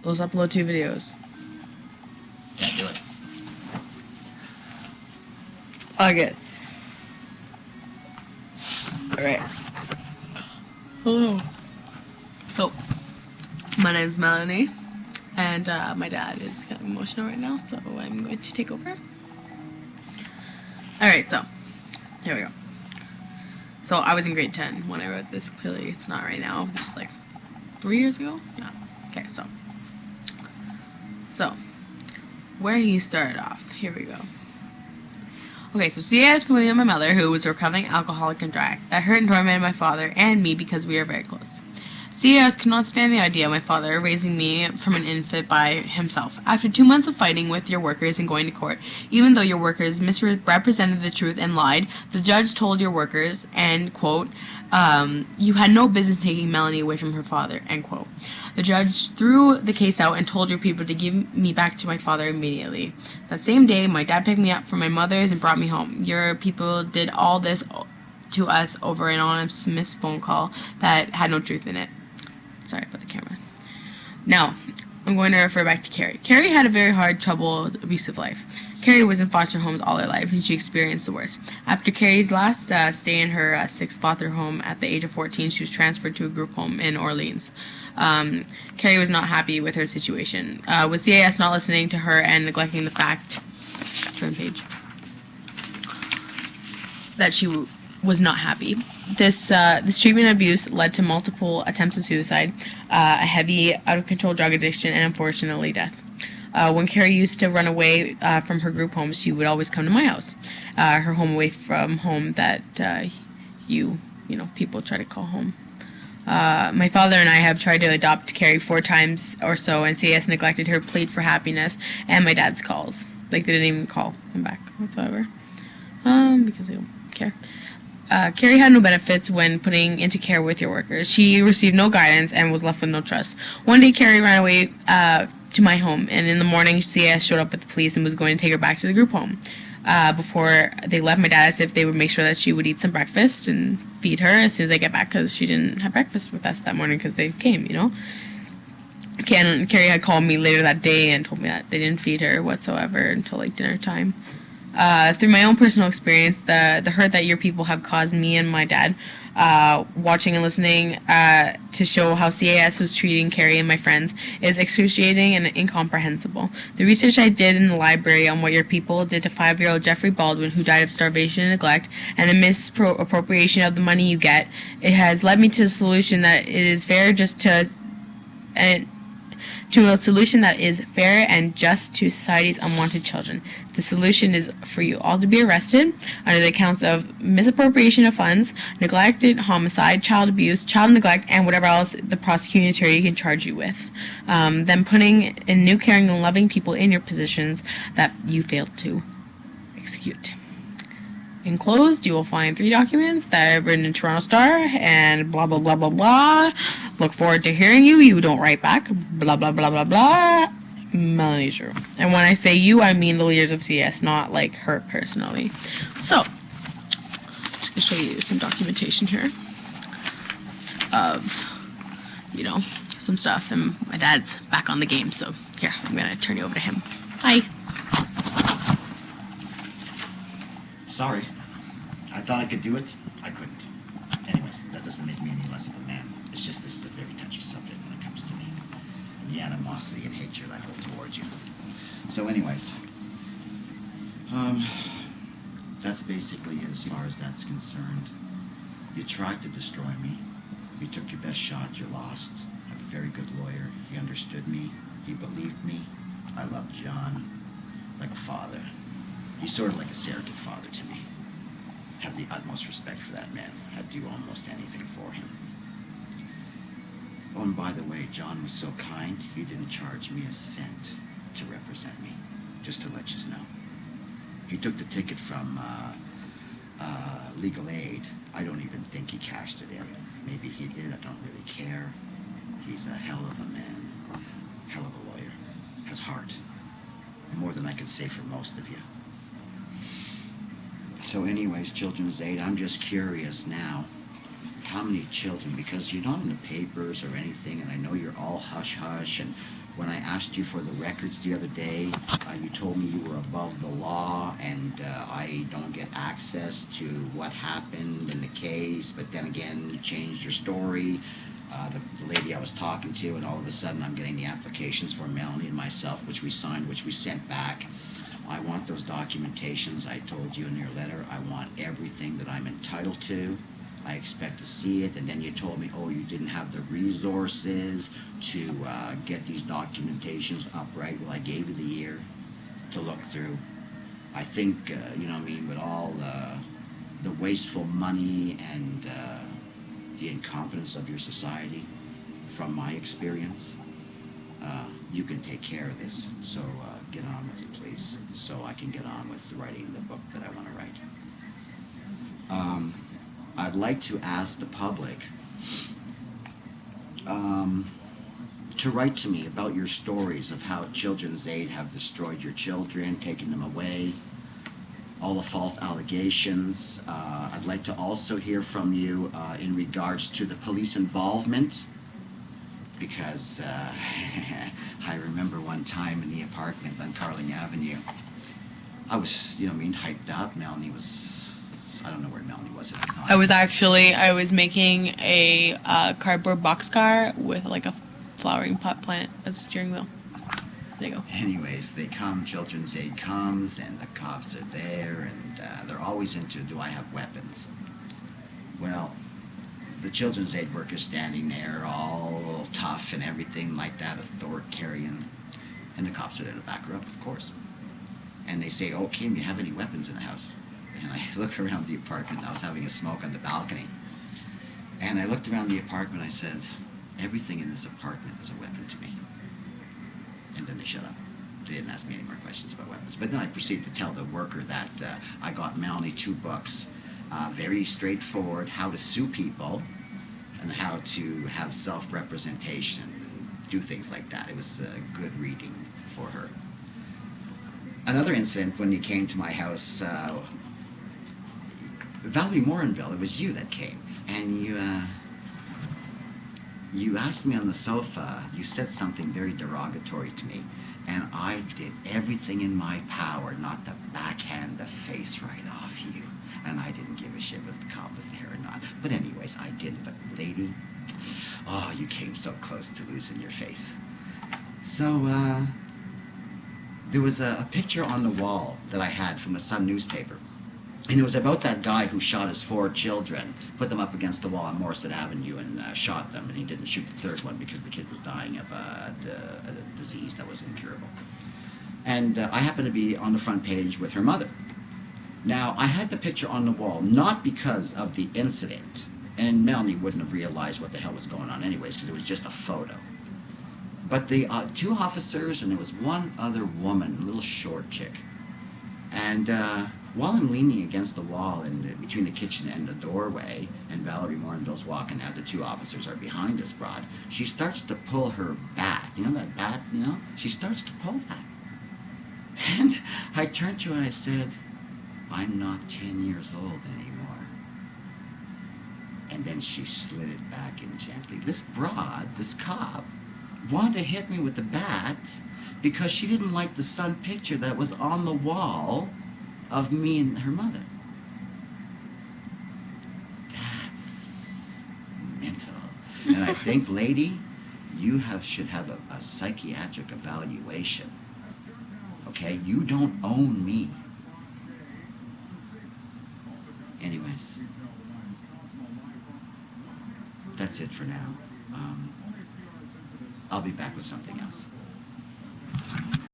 Let's upload 2 videos. Yeah, do it. Okay. Alright. Hello. So, my name is Melanie, and my dad is kind of emotional right now, so I'm going to take over. Alright, so, here we go. So, I was in grade 10 when I wrote this. Clearly, it's not right now. This was like 3 years ago? Yeah. Okay, so, where he started off. Here we go. Okay, so C.S. put me with my mother, who was a recovering alcoholic and drug. That hurt and tormented my father and me because we were very close. C.S. could not stand the idea of my father raising me from an infant by himself. After 2 months of fighting with your workers and going to court, even though your workers misrepresented the truth and lied, the judge told your workers, and, quote, you had no business taking Melanie away from her father, end quote. The judge threw the case out and told your people to give me back to my father immediately. That same day, my dad picked me up from my mother's and brought me home. Your people did all this to us over an anonymous phone call that had no truth in it. Sorry about the camera. Now, I'm going to refer back to Carrie. Carrie had a very hard, troubled, abusive life. Carrie was in foster homes all her life, and she experienced the worst. After Carrie's last stay in her 6th foster home at the age of 14, she was transferred to a group home in Orleans. Carrie was not happy with her situation. With CAS not listening to her and neglecting the fact, turn page, that she was not happy. This treatment and abuse led to multiple attempts of suicide, a heavy, out-of-control drug addiction, and unfortunately death. When Carrie used to run away from her group homes, she would always come to my house, her home away from home that people try to call home. My father and I have tried to adopt Carrie 4 times or so, and CS neglected her plea for happiness and my dad's calls. Like, they didn't even call him back whatsoever, because they don't care. Carrie had no benefits when putting into care with your workers. She received no guidance and was left with no trust. One day, Carrie ran away to my home, and in the morning, CS showed up with the police and was going to take her back to the group home. Before they left, my dad asked if they would make sure that she would eat some breakfast and feed her as soon as they get back, because she didn't have breakfast with us that morning because they came, Carrie had called me later that day and told me that they didn't feed her whatsoever until like dinner time. Through my own personal experience, the hurt that your people have caused me and my dad, watching and listening to show how CAS was treating Carrie and my friends is excruciating and incomprehensible. The research I did in the library on what your people did to 5-year-old Jeffrey Baldwin, who died of starvation and neglect, and the misappropriation of the money you get, it has led me to a solution that is fair to a solution that is fair and just to society's unwanted children. The solution is for you all to be arrested under the counts of misappropriation of funds, neglected homicide, child abuse, child neglect, and whatever else the prosecuting attorney can charge you with. Then putting in new caring and loving people in your positions that you failed to execute. Enclosed, you will find 3 documents that I've written in Toronto Star and blah, blah, blah, blah, blah. Look forward to hearing you. You don't write back. Blah, blah, blah, blah, blah. Melanie Drew. And when I say you, I mean the leaders of CS, not like her personally. So, just gonna show you some documentation here of, some stuff. And my dad's back on the game, so here, I'm gonna turn you over to him. Bye. Sorry. I thought I could do it. I couldn't. Anyways, that doesn't make me any less of a man. It's just this is a very touchy subject when it comes to me. And the animosity and hatred I hold towards you. So anyways, that's basically it as far as that's concerned. You tried to destroy me. You took your best shot. You lost. I have a very good lawyer. He understood me. He believed me. I loved John like a father. He's sort of like a surrogate father to me. Have the utmost respect for that man. I'd do almost anything for him. Oh, and by the way, John was so kind, he didn't charge me a cent to represent me. Just to let you know. He took the ticket from legal aid. I don't even think he cashed it in. Maybe he did, I don't really care. He's a hell of a man. Hell of a lawyer. Has heart. More than I could say for most of you. So anyways, Children's Aid, I'm just curious now. How many children, because you're not in the papers or anything, and I know you're all hush-hush, and When I asked you for the records the other day, you told me you were above the law and I don't get access to what happened in the case, but then again, you changed your story. The lady I was talking to, and all of a sudden I'm getting the applications for Melanie and myself, which we signed, which we sent back. I want those documentations I told you in your letter. I want everything that I'm entitled to. I expect to see it. And then you told me, oh, you didn't have the resources to get these documentations upright. Well, I gave you the year to look through. I think, you know what I mean, with all the wasteful money and the incompetence of your society, from my experience, you can take care of this. So get on with it, please, so I can get on with writing the book that I want to write. I'd like to ask the public to write to me about your stories of how Children's Aid have destroyed your children, taken them away, all the false allegations. I'd like to also hear from you in regards to the police involvement, because I remember one time in the apartment on Carling Avenue, I was, you know what I mean, hyped up. Melanie was, I don't know where Melanie was at the time. I was making a cardboard boxcar with like a flowering pot plant as a steering wheel. There you go. Anyways, they come, Children's Aid comes, and the cops are there, and they're always into, do I have weapons? Well, the Children's Aid workers standing there, all tough and everything like that, authoritarian, and the cops are there to back her up, of course. And they say, oh, Kim, do you have any weapons in the house? And I look around the apartment. I was having a smoke on the balcony. And I looked around the apartment. I said, everything in this apartment is a weapon to me. And then they shut up. They didn't ask me any more questions about weapons. But then I proceeded to tell the worker that I got Melanie 2 books, very straightforward, how to sue people and how to have self-representation and do things like that. It was good reading for her. Another incident when you came to my house, Valerie Morinville, it was you that came, and you asked me on the sofa, you said something very derogatory to me, and I did everything in my power not to backhand the face right off you, and I didn't give a shit if the cop was there or not. But anyways, I did. But lady, oh, you came so close to losing your face. So there was a picture on the wall that I had from the Sun newspaper. And it was about that guy who shot his 4 children, put them up against the wall on Morrison Avenue and shot them. And he didn't shoot the 3rd one because the kid was dying of a disease that was incurable. And I happened to be on the front page with her mother. Now, I had the picture on the wall, not because of the incident. And Melanie wouldn't have realized what the hell was going on anyways, because it was just a photo. But the 2 officers, and there was one other woman, a little short chick. And while I'm leaning against the wall and between the kitchen and the doorway, and Valerie Morinville's walking out, the 2 officers are behind us, broad, she starts to pull her bat. You know that bat, you know? She starts to pull that. And I turned to her and I said, I'm not 10 years old anymore. And then she slid it back in gently. This broad, this cop, wanted to hit me with the bat because she didn't like the Sun picture that was on the wall of me and her mother. That's mental. And I think, lady, you should have a psychiatric evaluation. Okay? You don't own me. Anyways, that's it for now. I'll be back with something else.